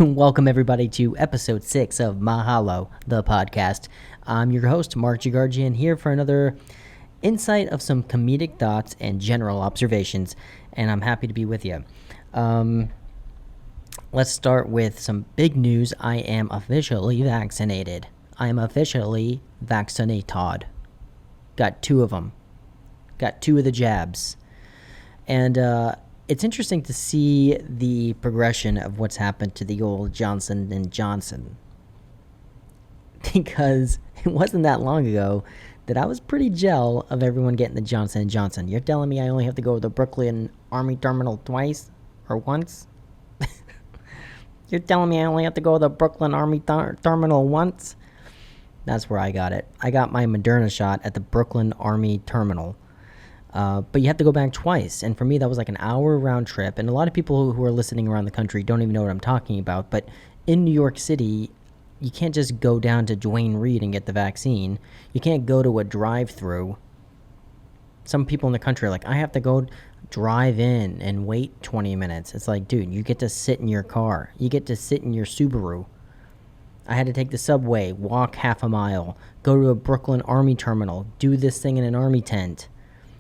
Welcome, everybody, to episode 6 of Mahalo, the podcast. I'm your host, Mark Gigargian, here for another insight of some comedic thoughts and general observations, and I'm happy to be with you. Let's start with some big news. I am officially vaccinated. I am officially vaccinated. Got 2 of them. Got 2 of the jabs. And it's interesting to see the progression of what's happened to the old Johnson & Johnson. Because it wasn't that long ago that I was pretty gel of everyone getting the Johnson & Johnson. You're telling me I only have to go to the Brooklyn Army Terminal twice? Or once? You're telling me I only have to go to the Brooklyn Army Terminal once? That's where I got it. I got my Moderna shot at the Brooklyn Army Terminal. But you have to go back twice. And for me, that was like an hour round trip. And a lot of people who are listening around the country don't even know what I'm talking about. But in New York City, you can't just go down to Duane Reade and get the vaccine. You can't go to a drive-through. Some people in the country are like, I have to go drive in and wait 20 minutes. It's like, dude, you get to sit in your car. You get to sit in your Subaru. I had to take the subway, walk half a mile, go to a Brooklyn Army Terminal, do this thing in an army tent.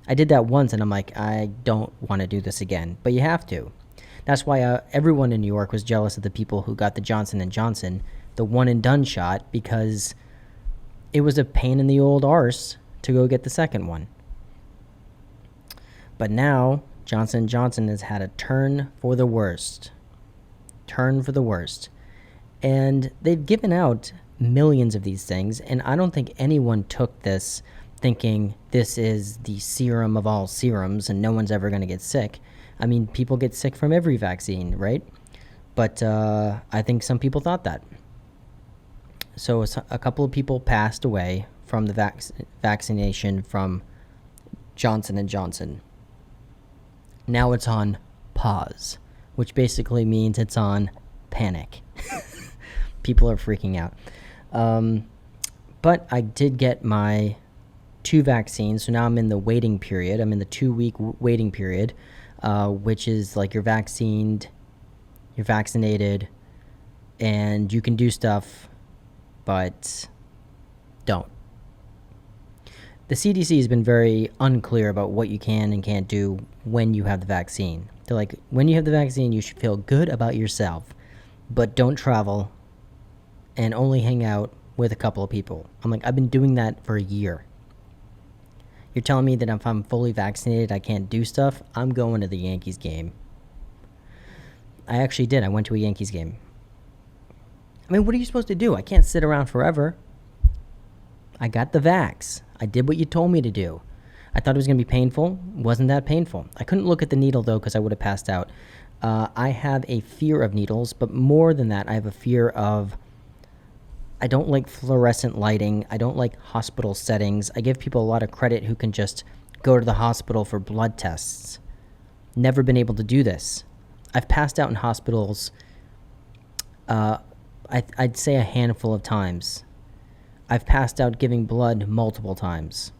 I did that once, and I'm like, I don't want to do this again. But you have to. That's why everyone in New York was jealous of the people who got the Johnson & Johnson, the one-and-done shot, because it was a pain in the old arse to go get the second one. But now, Johnson & Johnson has had a turn for the worst. Turn for the worst. And they've given out millions of these things, and I don't think anyone took this thinking this is the serum of all serums and no one's ever going to get sick. I mean, people get sick from every vaccine, right? But I think some people thought that. So a couple of people passed away from the vaccination from Johnson & Johnson. Now it's on pause, which basically means it's on panic. People are freaking out. But I did get my 2 vaccines, so now I'm in the waiting period. I'm in the 2-week waiting period, which is like you're vaccinated, and you can do stuff, but don't. The CDC has been very unclear about what you can and can't do when you have the vaccine. They're like, when you have the vaccine, you should feel good about yourself, but don't travel and only hang out with a couple of people. I'm like, I've been doing that for a year. You're telling me that if I'm fully vaccinated, I can't do stuff? I'm going to the Yankees game. I actually did. I went to a Yankees game. I mean, what are you supposed to do? I can't sit around forever. I got the vax. I did what you told me to do. I thought it was going to be painful. It wasn't that painful. I couldn't look at the needle, though, because I would have passed out. I have a fear of needles, but more than that, I have a fear of... I don't like fluorescent lighting. I don't like hospital settings. I give people a lot of credit who can just go to the hospital for blood tests. Never been able to do this. I've passed out in hospitals, I'd say a handful of times. I've passed out giving blood multiple times.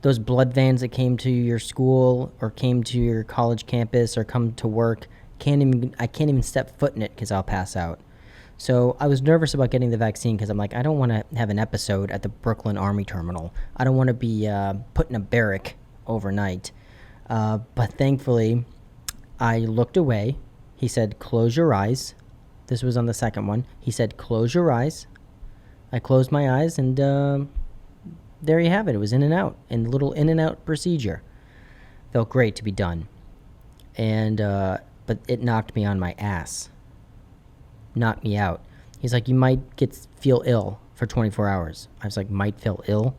Those blood vans that came to your school or came to your college campus or come to work, I can't even step foot in it because I'll pass out. So I was nervous about getting the vaccine because I'm like, I don't want to have an episode at the Brooklyn Army Terminal. I don't want to be put in a barrack overnight. But thankfully, I looked away. He said, close your eyes. This was on the second one. He said, close your eyes. I closed my eyes, and there you have it. It was in and out, and a little in and out procedure. Felt great to be done. And but it knocked me on my ass. Knocked me out. He's like, you might feel ill for 24 hours. I was like, might feel ill?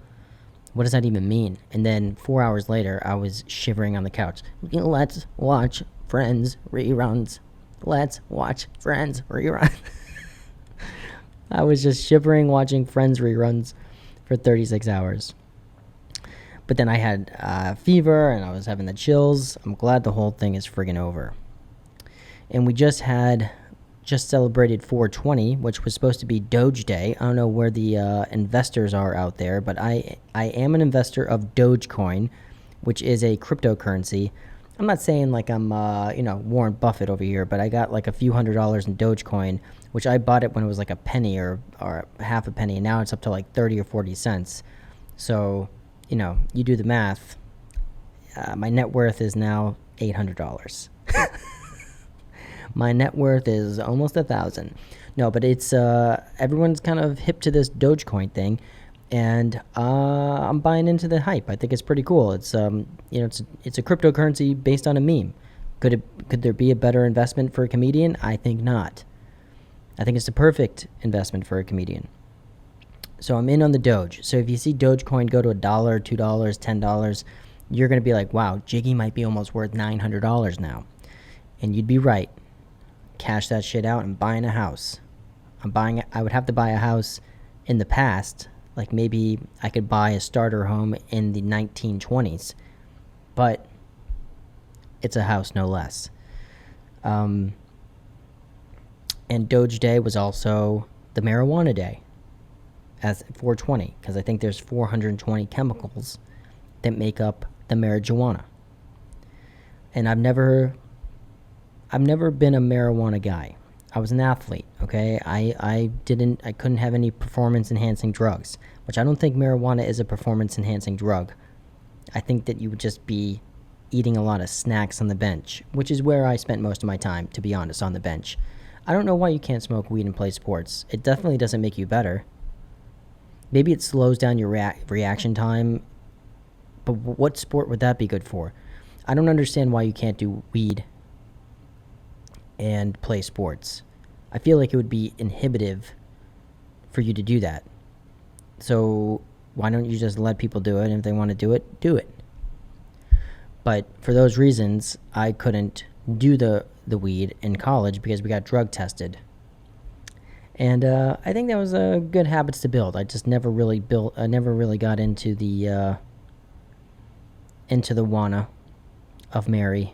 What does that even mean? And then 4 hours later, I was shivering on the couch. Let's watch Friends reruns. Let's watch Friends reruns. I was just shivering watching Friends reruns for 36 hours. But then I had fever and I was having the chills. I'm glad the whole thing is friggin' over. And we just celebrated 420, which was supposed to be Doge Day. I don't know where the investors are out there, but I am an investor of Dogecoin, which is a cryptocurrency. I'm not saying like I'm, Warren Buffett over here, but I got like a few $100s in Dogecoin, which I bought it when it was like a penny or half a penny, and now it's up to like 30 or 40 cents. So, you do the math. My net worth is now $800. My net worth is almost 1,000. No, but it's everyone's kind of hip to this Dogecoin thing, and I'm buying into the hype. I think it's pretty cool. It's it's a cryptocurrency based on a meme. Could there be a better investment for a comedian? I think not. I think it's the perfect investment for a comedian. So I'm in on the Doge. So if you see Dogecoin go to $1, $2, $10, you're gonna be like, wow, Jiggy might be almost worth $900 now, and you'd be right. Cash that shit out and buying a house. I would have to buy a house in the past, like maybe I could buy a starter home in the 1920s, but it's a house no less. And Doge Day was also the marijuana day, as 420, because I think there's 420 chemicals that make up the marijuana. And I've never been a marijuana guy. I was an athlete, okay? I couldn't have any performance enhancing drugs, which I don't think marijuana is a performance enhancing drug. I think that you would just be eating a lot of snacks on the bench, which is where I spent most of my time, to be honest, on the bench. I don't know why you can't smoke weed and play sports. It definitely doesn't make you better. Maybe it slows down your reaction time, but what sport would that be good for? I don't understand why you can't do weed and play sports. I feel like it would be inhibitive for you to do that. So why don't you just let people do it, and if they want to do it, do it. But for those reasons, I couldn't do the weed in college because we got drug tested. And I think that was a good habits to build. I just never really got into the wanna of Mary.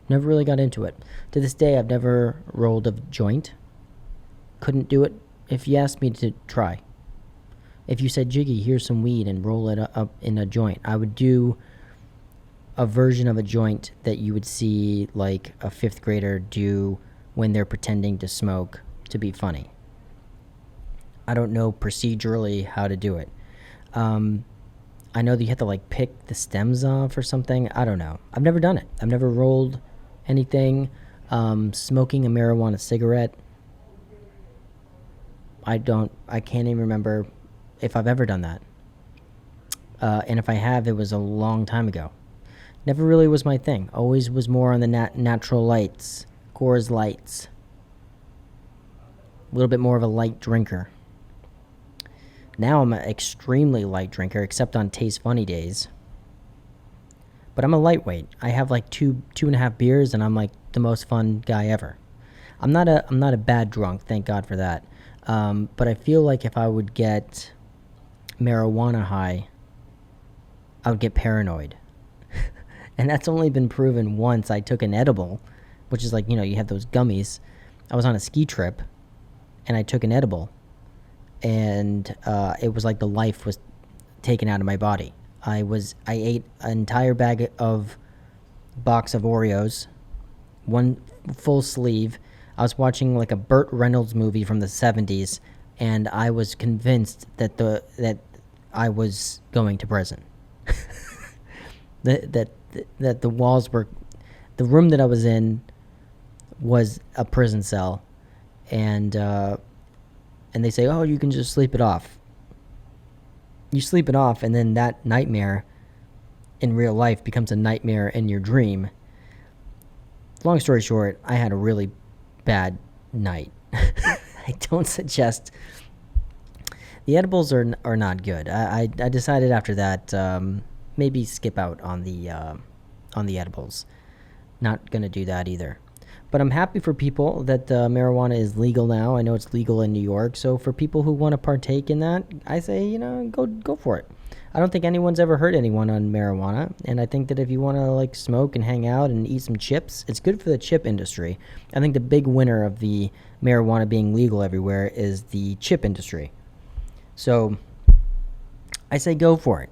Never really got into it. To this day, I've never rolled a joint. Couldn't do it if you asked me to try. If you said, Jiggy, here's some weed and roll it up in a joint, I would do a version of a joint that you would see like a fifth grader do when they're pretending to smoke to be funny. I don't know procedurally how to do it. I know that you have to like pick the stems off or something. I don't know. I've never done it. I've never rolled anything. Smoking a marijuana cigarette, I can't even remember if I've ever done that. And if I have, it was a long time ago. Never really was my thing. Always was more on the natural lights, Coors Lights. A little bit more of a light drinker. Now I'm an extremely light drinker, except on Taste Funny days. But I'm a lightweight. I have like two and a half beers, and I'm like the most fun guy ever. I'm not a bad drunk, thank God for that. But I feel like if I would get marijuana high, I would get paranoid. And that's only been proven once. I took an edible, which is like, you have those gummies. I was on a ski trip, and I took an edible. And it was like the life was taken out of my body. I ate an entire bag of box of Oreos, one full sleeve. I was watching like a Burt Reynolds movie from the 70s, and I was convinced that I was going to prison. that the walls were, the room that I was in was a prison cell, and they say, oh, you can just sleep it off. You sleep it off, and then that nightmare in real life becomes a nightmare in your dream. Long story short, I had a really bad night. I don't suggest. The edibles are not good. I decided after that, maybe skip out on the edibles. Not gonna do that either. But I'm happy for people that marijuana is legal now. I know it's legal in New York. So for people who want to partake in that, I say, go for it. I don't think anyone's ever hurt anyone on marijuana. And I think that if you want to like smoke and hang out and eat some chips, it's good for the chip industry. I think the big winner of the marijuana being legal everywhere is the chip industry. So I say go for it.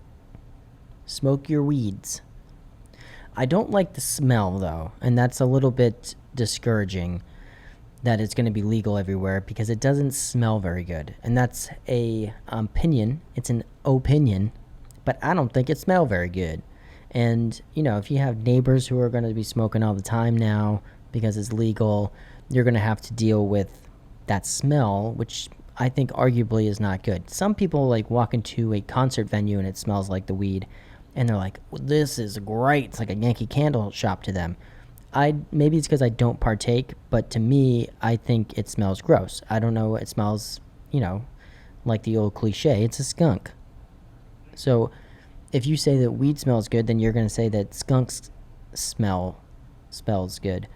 Smoke your weeds. I don't like the smell though, and that's a little bit discouraging that it's going to be legal everywhere because it doesn't smell very good. And that's a opinion. It's an opinion, but I don't think it smells very good. And, if you have neighbors who are going to be smoking all the time now because it's legal, you're going to have to deal with that smell, which I think arguably is not good. Some people like walk into a concert venue and it smells like the weed, and they're like, well, "This is great." It's like a Yankee Candle shop to them. Maybe it's because I don't partake, but to me, I think it smells gross. I don't know. It smells, like the old cliche. It's a skunk. So, if you say that weed smells good, then you're going to say that skunks smells good,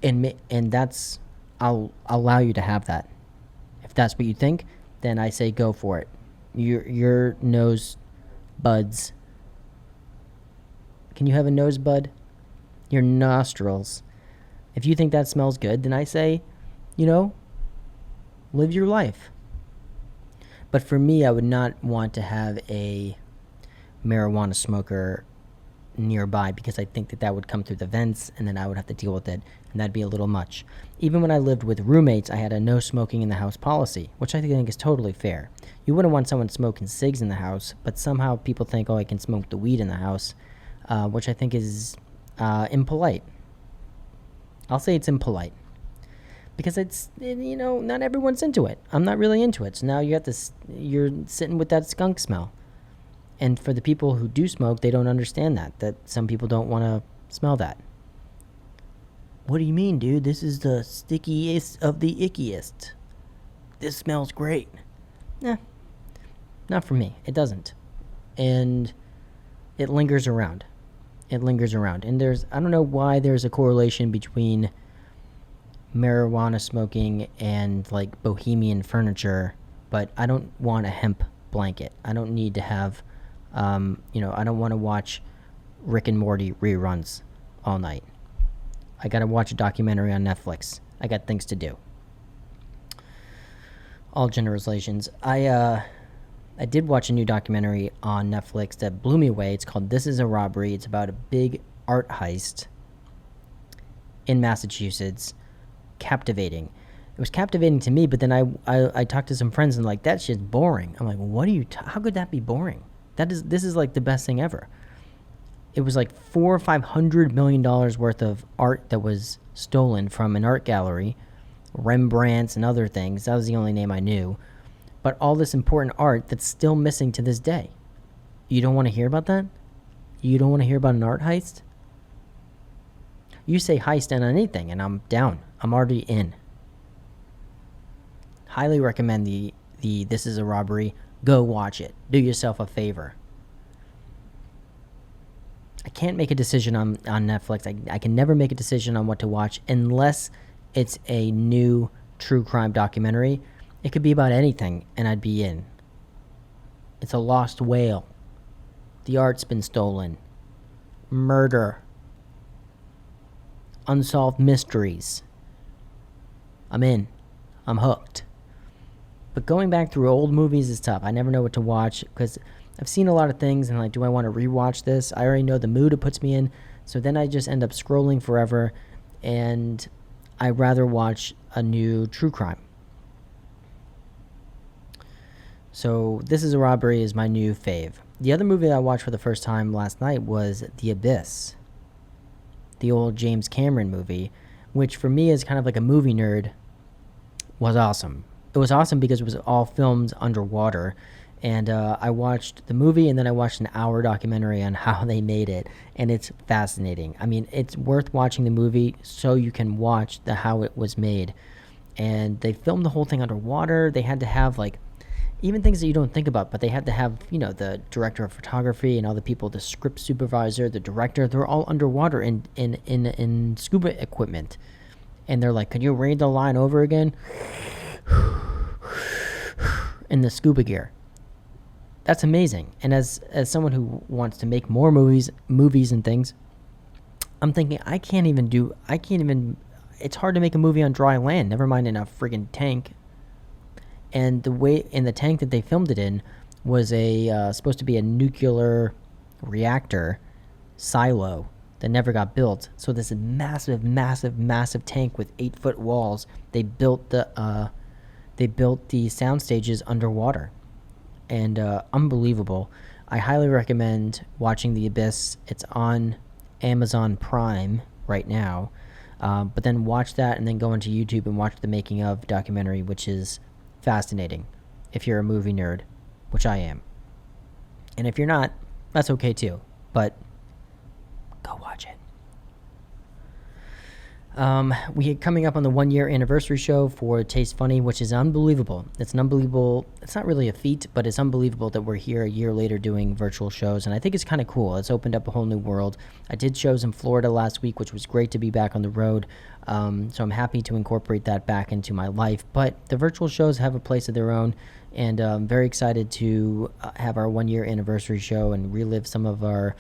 and that's I'll allow you to have that. If that's what you think, then I say go for it. Your nose buds. Can you have a nose bud? Your nostrils. If you think that smells good, then I say, live your life. But for me, I would not want to have a marijuana smoker nearby because I think that would come through the vents and then I would have to deal with it, and that'd be a little much. Even when I lived with roommates, I had a no smoking in the house policy, which I think is totally fair. You wouldn't want someone smoking cigs in the house, but somehow people think, I can smoke the weed in the house, which I think is impolite. I'll say it's impolite because it's not everyone's into it. I'm not really into it, so now you're sitting with that skunk smell. And for the people who do smoke, they don't understand that some people don't want to smell that. What do you mean, dude? This is the stickiest of the ickiest. This smells great. Not for me. It doesn't. And it lingers around. And I don't know why there's a correlation between marijuana smoking and like bohemian furniture, but I don't want a hemp blanket. I don't need to have I don't want to watch Rick and Morty reruns all night. I gotta watch a documentary on Netflix. I got things to do. All generalizations. I did watch a new documentary on Netflix that blew me away. It's called This Is a Robbery. It's about a big art heist in Massachusetts. Captivating. It was captivating to me, but then I talked to some friends and like, that shit's boring. I'm like, how could that be boring? This is like the best thing ever. It was like $400 or $500 million worth of art that was stolen from an art gallery, Rembrandts and other things. That was the only name I knew. But all this important art that's still missing to this day. You don't want to hear about that? You don't want to hear about an art heist? You say heist on anything and I'm down. I'm already in. Highly recommend the This Is a Robbery. Go watch it. Do yourself a favor. I can't make a decision on Netflix. I can never make a decision on what to watch unless it's a new true crime documentary. It could be about anything, and I'd be in. It's a lost whale. The art's been stolen. Murder. Unsolved mysteries. I'm in. I'm hooked. But going back through old movies is tough. I never know what to watch because I've seen a lot of things and like, do I want to rewatch this? I already know the mood it puts me in. So then I just end up scrolling forever, and I'd rather watch a new true crime. So This Is a Robbery is my new fave. The other movie I watched for the first time last night was The Abyss, the old James Cameron movie, which for me as kind of like a movie nerd was awesome. It was awesome because it was all filmed underwater, and I watched the movie and then I watched an hour documentary on how they made it, and it's fascinating. I mean, it's worth watching the movie so you can watch how it was made. And they filmed the whole thing underwater. They had to have like even things that you don't think about, but they had to have, the director of photography and all the people, the script supervisor, the director, they're all underwater in scuba equipment. And they're like, "Could you read the line over again?" In the scuba gear. That's amazing. And as someone who wants to make more movies and things, I'm thinking it's hard to make a movie on dry land, never mind in a friggin' tank. And the way in the tank that they filmed it in was supposed to be a nuclear reactor, silo that never got built. So this massive, massive, massive tank with 8-foot walls. They built the sound stages underwater, and unbelievable. I highly recommend watching The Abyss. It's on Amazon Prime right now. But then watch that and then go into YouTube and watch the making of documentary, which is fascinating if you're a movie nerd, which I am. And if you're not, that's okay too. But go watch it. We are coming up on the 1-year anniversary show for Taste Funny, which is unbelievable. It's an unbelievable, it's not really a feat, but it's unbelievable that we're here a year later doing virtual shows, and I think it's kind of cool. It's opened up a whole new world. I did shows in Florida last week, which was great to be back on the road, so I'm happy to incorporate that back into my life, but the virtual shows have a place of their own, and I'm very excited to have our 1-year anniversary show and relive some of our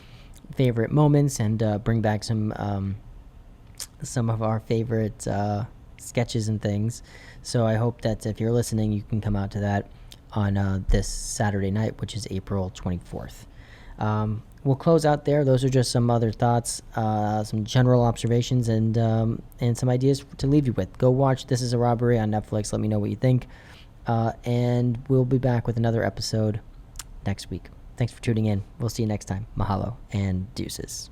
favorite moments and bring back some of our favorite sketches and things. So I hope that if you're listening, you can come out to that on this Saturday night, which is April 24th. We'll close out there. Those are just some other thoughts, some general observations, and some ideas to leave you with. Go watch This Is a Robbery on Netflix. Let me know what you think. And we'll be back with another episode next week. Thanks for tuning in. We'll see you next time. Mahalo and deuces.